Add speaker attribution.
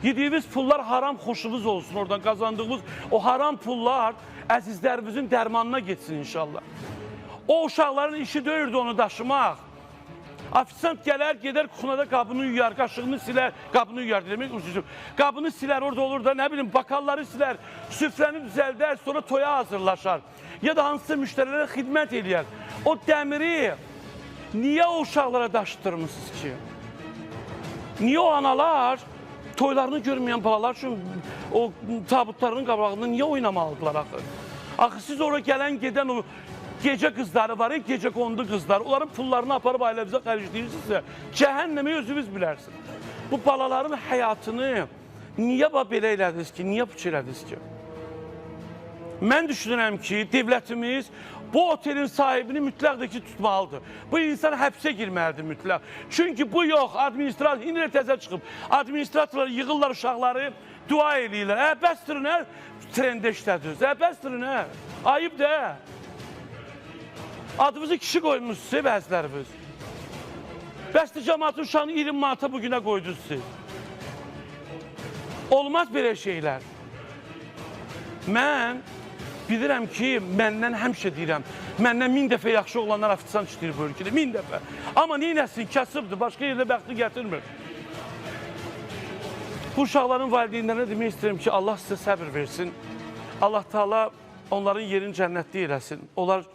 Speaker 1: Yediğimiz pullar haram xoşunuz olsun. Oradan kazandığımız o haram pullar əzizlərimizin dərmanına geçsin inşallah. O uşaqların işi deyirdi onu daşımaq. Afisant gələr, gedər kuxunada qabını yuyar, qaşığını silər, qabını yuyar demək üzücüm. Qabını silər, orada olur da, nə bilim, bakalları silər, süfrəni düzəldər, sonra toya hazırlaşar. Ya da hansısa müştərilərə xidmət eləyər. O dəmiri niyə o uşaqlara daşıtdırmışsınız ki? Niyə o analar toylarını görməyən balalar üçün o tabutlarının qabağında niyə oynamalıdırlar axı? Axı siz oraya gələn, gedən o gecə qızları var, gecə qondu qızlar. Onların pullarını aparıb ailəmizə xərcləyirsinizsə, cəhənnəmi özünüz bilərsiniz. Bu balaların həyatını niyə belə elədiniz ki, niyə puç elədiniz ki? Mən düşünürəm ki, devlətimiz bu otelin sahibini mütləq ki tutmalıdır. Bu insan həbsə girməlidir mütləq. Çünki bu yox, administrator, indi təzə çıxıb. Administratorlar yığırlar uşaqları, dua eləyirlər. Bəsdirin, trendə işlədirsiniz. Bəsdirin, ayıb da. Adınızı kişi qoymuşsunuz, bəziləriniz. Bəsdir cəmaatın uşağını 20 manata bugünə qoydunuz. Olmaz belə şeylər. Mən bilirəm ki, məndən həmişə deyirəm, məndən 1000 dəfə yaxşı olanlar afisant işləyir bu ölkədə, 1000 dəfə. Amma neynəsin, kasıbdır, başqa yerdə bəxti gətirmir. Bu uşaqların valideynlərinə demək istəyirəm ki, Allah sizə səbir versin. Allah Teala onların yerini cənnətli eləsin. Onlar